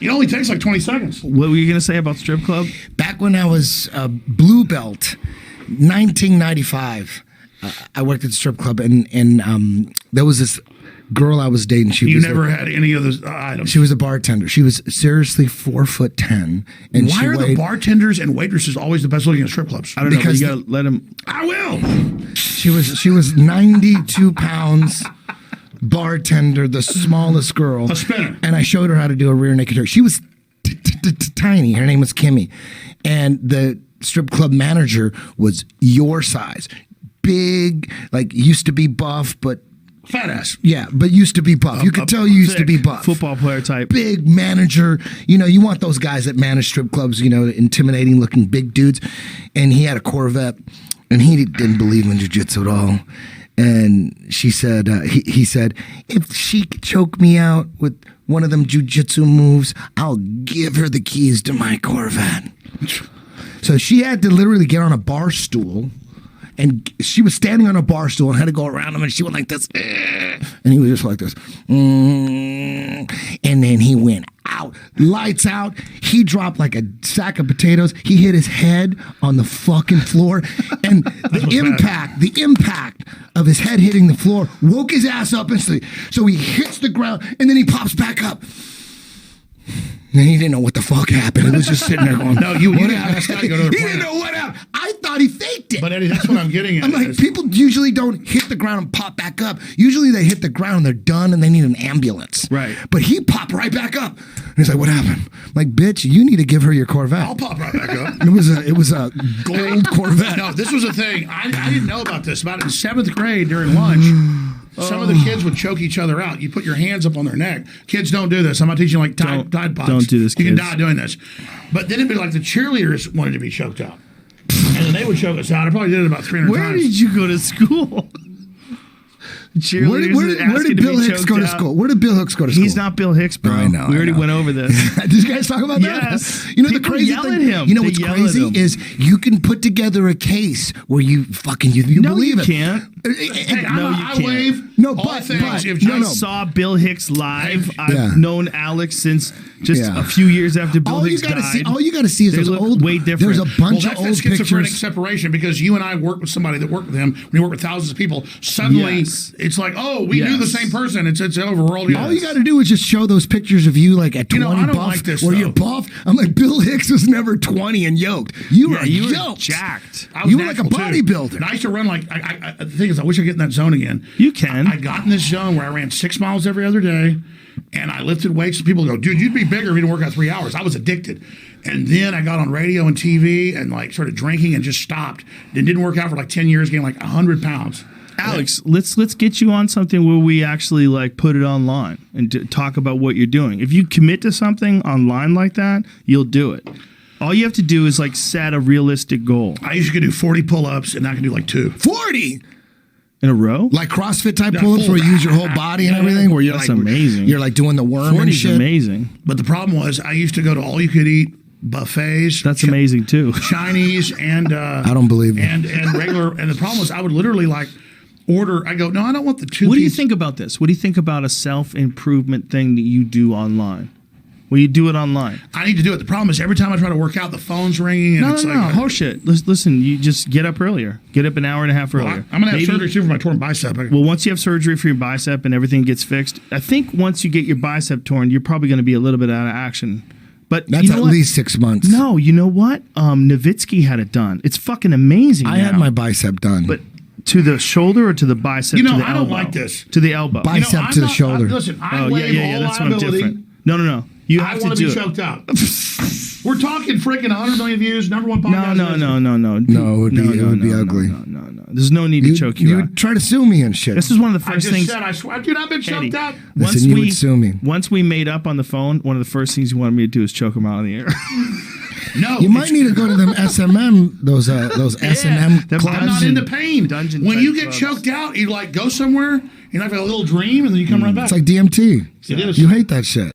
It only takes like 20 seconds. What were you gonna say about strip club? Back when I was a blue belt, 1995, I worked at the strip club, and there was this girl I was dating. You never had any of those items. She was a bartender. She was seriously 4'10", and why are the bartenders and waitresses always the best looking at strip clubs? I don't know. But you gotta let them. I will. She was 92 pounds. Bartender, the smallest girl. A spinner. And I showed her how to do a rear naked choke. She was tiny. Her name was Kimmy. And the strip club manager was your size. Big, like used to be buff, but fat ass. Yeah, but used to be buff. You could tell you used to be buff. Football player type. Big manager. You know, you want those guys that manage strip clubs, you know, intimidating looking big dudes. And he had a Corvette, and he didn't believe in jiu-jitsu at all. And she said, he said, if she could choke me out with one of them jiu-jitsu moves, I'll give her the keys to my Corvette. So she had to literally get on a bar stool, and she was standing on a bar stool and had to go around him, and she went like this. And he was just like this. And then he went out, lights out. He dropped like a sack of potatoes. He hit his head on the fucking floor. And the impact of his head hitting the floor woke his ass up instantly. So he hits the ground and then he pops back up. And he didn't know what the fuck happened. He was just sitting there going, no, you didn't go to the He didn't know what happened. I thought he faked it. But Eddie, that's what I'm getting at. I'm like, people usually don't hit the ground and pop back up. Usually they hit the ground and they're done and they need an ambulance. Right. But he popped right back up. And he's like, what happened? I'm like, bitch, you need to give her your Corvette. I'll pop right back up. It was a gold Corvette. No, this was a thing. I didn't know about this. About in 7th grade during lunch, some of the kids would choke each other out. You put your hands up on their neck. Kids don't do this. I'm not teaching like Tide Pods. Don't do this, You kids. can die doing this. But then it'd be like the cheerleaders wanted to be choked out. And then they would choke us out. I probably did it about 300 Where times. did you go to school? Where did Bill Hicks go to school? Where did Bill Hicks go to school? He's not Bill Hicks, bro. I know. We already went over this. Did you guys talk about that? Yes. You know People the crazy yell thing. at him. You know They what's yell at crazy him. is you can put together a case where you No, believe you it. can't. Hey, No, you I can't. wave No, all but- things. but- If no, I no. saw Bill Hicks live. Yeah. I've known Alex since just Yeah. a few years after Bill All you Hicks gotta died. see, all you got to see is They those look old. way different. There's a bunch Well, of that's old that schizophrenic pictures. separation because you and I worked with somebody that worked with him. When you work with thousands of people, suddenly Yes. it's like, oh, we knew the Yes. same person. It's overworld. All you got to do is just show those pictures of you like at 20 I don't buff, like this, where though. you're buff. I'm like, Bill Hicks was never 20 and yoked. You were you were yoked. jacked. I was You were like a natural, too. bodybuilder. And I used to run like, the thing is, I wish I could get in that zone again. You can. I got in this zone where I ran 6 miles every other day and I lifted weights. And people go, dude, you'd be bigger if you didn't work out 3 hours. I was addicted. And then I got on radio and TV and like started drinking and just stopped. Then didn't work out for like 10 years, gained like 100 pounds. Alex, let's get you on something where we actually like put it online and talk about what you're doing. If you commit to something online like that, you'll do it. All you have to do is like set a realistic goal. I used to do 40 pull-ups and I can do like 2. 40. In a row? Like CrossFit type Yeah, pull-ups full- where you use your whole body and everything. Where you're That's like amazing. You're like doing the worm 40 and is shit. amazing. But the problem was I used to go to all-you-could-eat buffets. That's amazing too. Chinese and I don't believe you. and regular. And the problem was I would literally like order. I go, no, I don't want the 2. What do you think about this? What do you think about a self-improvement thing that you do online? Well, you do it online. I need to do it. The problem is every time I try to work out, the phone's ringing and it's No, like horseshit. Listen, you just get up earlier. Get up an hour and a half earlier. I'm gonna have Maybe- surgery too for my torn bicep. Well, once you have surgery for your bicep and everything gets fixed, I think once you get your bicep torn, you're probably going to be a little bit out of action. But That's you know at what? least 6 months. No, you know what? Nowitzki had it done. It's fucking amazing. I had now. my bicep done. But to the shoulder or to the bicep? You know, to the I don't elbow? like this. To the elbow. Bicep I'm to the not- shoulder. Listen, I Oh, waive yeah. all That's what I'm liability. different. No. You I have to want do to be it. choked out. We're talking freaking 100 million views, #1 podcast. No. No, it would be ugly. No. There's no need to choke you would out. try to sue me and shit. This is one of the I first just things. said, I swear, dude, I've been choked Eddie, out. Listen, you would sue me. Once we made up on the phone, one of the first things you wanted me to do is choke him out of the air. No, You might need to go to them SMM, those S&M them clubs. I'm not into pain. Dungeon when type you get clubs. choked out, you like go somewhere, you have a little dream, and then you come right back. It's like DMT. It is. You hate that shit.